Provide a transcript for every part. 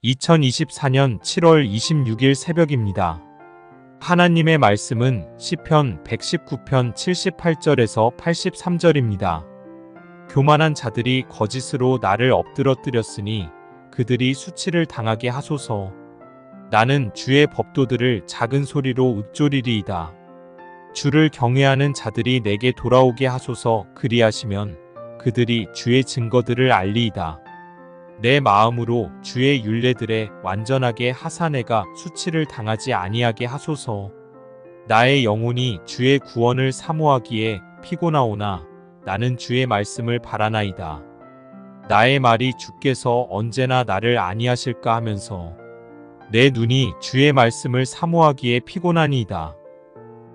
2024년 7월 26일 새벽입니다. 하나님의 말씀은 시편 119편 78절에서 83절입니다. 교만한 자들이 거짓으로 나를 엎드러뜨렸으니 그들이 수치를 당하게 하소서. 나는 주의 법도들을 작은 소리로 읊조리리이다. 주를 경외하는 자들이 내게 돌아오게 하소서. 그리하시면 그들이 주의 증거들을 알리이다. 내 마음으로 주의 율례들에 완전하게 하사내가 수치를 당하지 아니하게 하소서. 나의 영혼이 주의 구원을 사모하기에 피곤하오나 나는 주의 말씀을 바라나이다. 나의 말이 주께서 언제나 나를 아니하실까 하면서 내 눈이 주의 말씀을 사모하기에 피곤하니이다.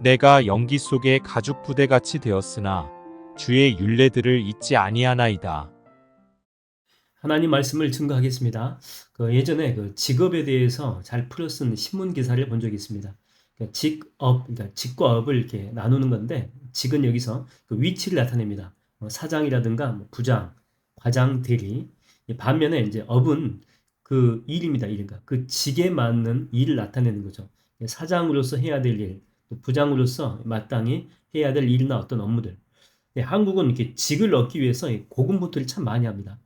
내가 연기 속에 가죽 부대같이 되었으나 주의 율례들을 잊지 아니하나이다. 하나님 말씀을 증거하겠습니다. 예전에 직업에 대해서 잘 풀어 쓴 신문 기사를 본 적이 있습니다. 그러니까 직과 업을 이렇게 나누는 건데, 직은 여기서 그 위치를 나타냅니다. 사장이라든가 부장, 과장, 대리. 반면에 이제 업은 그 일입니다. 일인가. 그 직에 맞는 일을 나타내는 거죠. 사장으로서 해야 될 일, 또 부장으로서 마땅히 해야 될 일이나 어떤 업무들. 한국은 이렇게 직을 얻기 위해서 고군분투를 참 많이 합니다.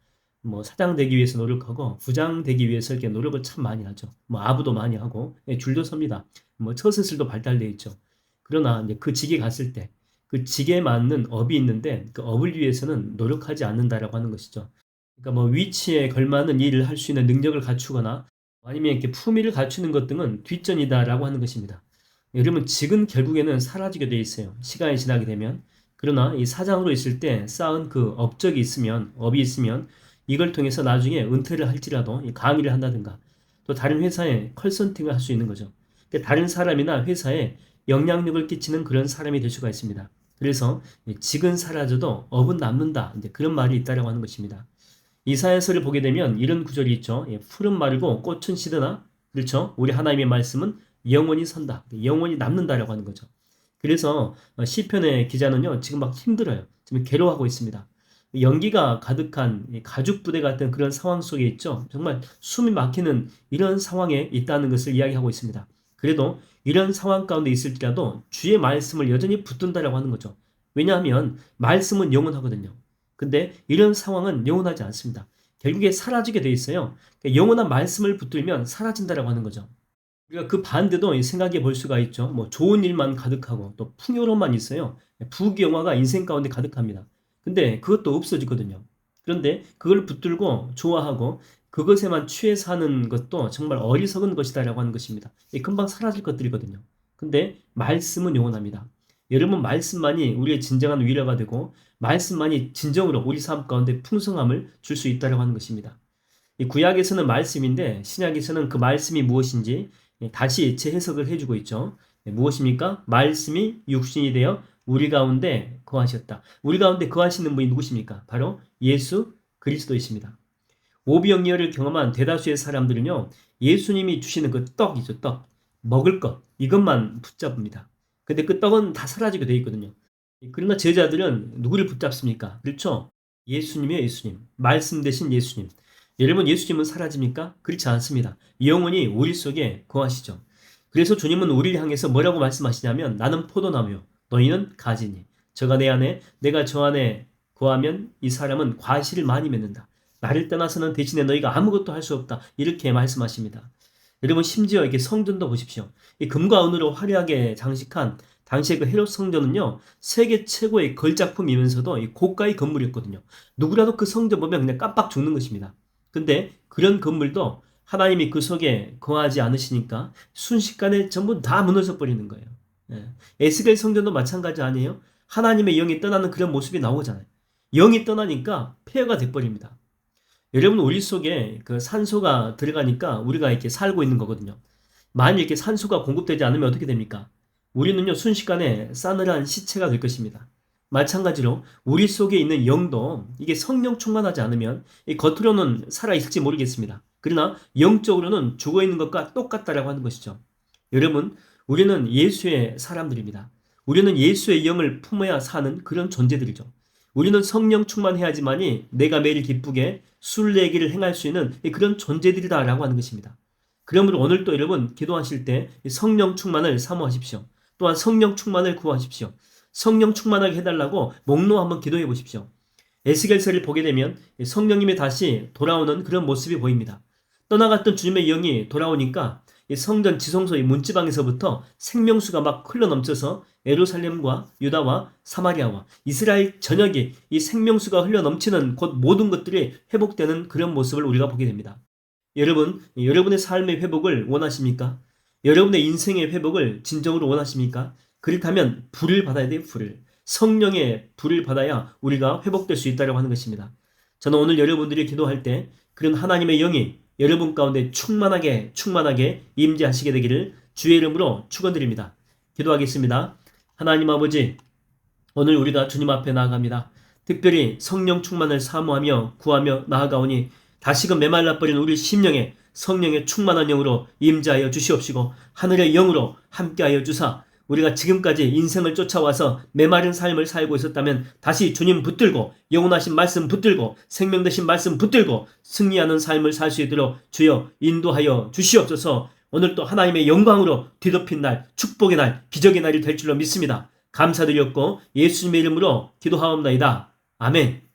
사장 되기 위해서 노력하고 부장 되기 위해서 이렇게 노력을 참 많이 하죠. 아부도 많이 하고 줄도 섭니다. 처세술도 발달되어 있죠. 그러나 이제 그 직에 갔을 때 그 직에 맞는 업이 있는데 그 업을 위해서는 노력하지 않는다라고 하는 것이죠. 그러니까 위치에 걸맞는 일을 할 수 있는 능력을 갖추거나 아니면 이렇게 품위를 갖추는 것 등은 뒷전이다라고 하는 것입니다. 여러분, 직은 결국에는 사라지게 돼 있어요. 시간이 지나게 되면. 그러나 이 사장으로 있을 때 쌓은 그 업적이 있으면, 업이 있으면 이걸 통해서 나중에 은퇴를 할지라도 강의를 한다든가 또 다른 회사에 컨설팅을 할 수 있는 거죠. 그러니까 다른 사람이나 회사에 영향력을 끼치는 그런 사람이 될 수가 있습니다. 그래서 직은 사라져도 업은 남는다. 이제 그런 말이 있다라고 하는 것입니다. 이사야서를 보게 되면 이런 구절이 있죠. 풀은 마르고 꽃은 시드나, 그렇죠? 우리 하나님의 말씀은 영원히 선다. 영원히 남는다라고 하는 거죠. 그래서 시편의 기자는요, 지금 막 힘들어요. 지금 괴로워하고 있습니다. 연기가 가득한 가죽 부대 같은 그런 상황 속에 있죠. 정말 숨이 막히는 이런 상황에 있다는 것을 이야기하고 있습니다. 그래도 이런 상황 가운데 있을지라도 주의 말씀을 여전히 붙든다라고 하는 거죠. 왜냐하면 말씀은 영원하거든요. 근데 이런 상황은 영원하지 않습니다. 결국에 사라지게 돼 있어요. 그러니까 영원한 말씀을 붙들면 사라진다라고 하는 거죠. 우리가 그 반대도 생각해 볼 수가 있죠. 좋은 일만 가득하고 또 풍요로움만 있어요. 부귀영화가 인생 가운데 가득합니다. 근데 그것도 없어지거든요. 그런데 그걸 붙들고 좋아하고 그것에만 취해 사는 것도 정말 어리석은 것이다라고 하는 것입니다. 금방 사라질 것들이거든요. 근데 말씀은 영원합니다. 여러분, 말씀만이 우리의 진정한 위로가 되고 말씀만이 진정으로 우리 삶 가운데 풍성함을 줄 수 있다라고 하는 것입니다. 이 구약에서는 말씀인데 신약에서는 그 말씀이 무엇인지 다시 재해석을 해주고 있죠. 무엇입니까? 말씀이 육신이 되어 우리 가운데 거하셨다. 우리 가운데 거하시는 분이 누구십니까? 바로 예수 그리스도이십니다. 오병이어를 경험한 대다수의 사람들은요, 예수님이 주시는 그 떡이죠, 떡. 먹을 것, 이것만 붙잡습니다. 근데 그 떡은 다 사라지게 돼 있거든요. 그러나 제자들은 누구를 붙잡습니까? 그렇죠? 예수님이에요, 예수님. 말씀 대신 예수님. 여러분, 예수님은 사라집니까? 그렇지 않습니다. 영원히 우리 속에 거하시죠. 그래서 주님은 우리를 향해서 뭐라고 말씀하시냐면, 나는 포도나무요, 너희는 가지니. 저가 내 안에, 내가 저 안에 거하면 이 사람은 과실을 많이 맺는다. 나를 떠나서는 대신에 너희가 아무것도 할 수 없다. 이렇게 말씀하십니다. 여러분, 심지어 이렇게 성전도 보십시오. 이 금과 은으로 화려하게 장식한 당시의 그 헤롯 성전은요, 세계 최고의 걸작품이면서도 이 고가의 건물이었거든요. 누구라도 그 성전 보면 그냥 깜빡 죽는 것입니다. 근데 그런 건물도 하나님이 그 속에 거하지 않으시니까 순식간에 전부 다 무너져 버리는 거예요. 에스겔 성전도 마찬가지 아니에요? 하나님의 영이 떠나는 그런 모습이 나오잖아요. 영이 떠나니까 폐허가 돼버립니다. 여러분, 우리 속에 그 산소가 들어가니까 우리가 이렇게 살고 있는 거거든요. 만일 이렇게 산소가 공급되지 않으면 어떻게 됩니까? 우리는요, 순식간에 싸늘한 시체가 될 것입니다. 마찬가지로 우리 속에 있는 영도 이게 성령 충만하지 않으면 겉으로는 살아있을지 모르겠습니다. 그러나 영적으로는 죽어있는 것과 똑같다라고 하는 것이죠. 여러분, 우리는 예수의 사람들입니다. 우리는 예수의 영을 품어야 사는 그런 존재들이죠. 우리는 성령 충만해야지만이 내가 매일 기쁘게 순례기를 행할 수 있는 그런 존재들이다라고 하는 것입니다. 그러므로 오늘 또 여러분 기도하실 때 성령 충만을 사모하십시오. 또한 성령 충만을 구하십시오. 성령 충만하게 해달라고 목놓아 한번 기도해 보십시오. 에스겔서를 보게 되면 성령님이 다시 돌아오는 그런 모습이 보입니다. 떠나갔던 주님의 영이 돌아오니까 성전 지성소의 문지방에서부터 생명수가 막 흘러넘쳐서 예루살렘과 유다와 사마리아와 이스라엘 전역에 이 생명수가 흘러넘치는 곳 모든 것들이 회복되는 그런 모습을 우리가 보게 됩니다. 여러분, 여러분의 삶의 회복을 원하십니까? 여러분의 인생의 회복을 진정으로 원하십니까? 그렇다면 불을 받아야 돼요, 불을. 성령의 불을 받아야 우리가 회복될 수 있다고 하는 것입니다. 저는 오늘 여러분들이 기도할 때 그런 하나님의 영이 여러분 가운데 충만하게 임재하시게 되기를 주의 이름으로 축원드립니다. 기도하겠습니다. 하나님 아버지, 오늘 우리가 주님 앞에 나아갑니다. 특별히 성령 충만을 사모하며 구하며 나아가오니 다시금 메말라버린 우리 심령에 성령의 충만한 영으로 임재하여 주시옵시고 하늘의 영으로 함께하여 주사 우리가 지금까지 인생을 쫓아와서 메마른 삶을 살고 있었다면 다시 주님 붙들고 영원하신 말씀 붙들고 생명 되신 말씀 붙들고 승리하는 삶을 살 수 있도록 주여 인도하여 주시옵소서. 오늘 또 하나님의 영광으로 뒤덮인 날, 축복의 날, 기적의 날이 될 줄로 믿습니다. 감사드렸고 예수님의 이름으로 기도하옵나이다. 아멘.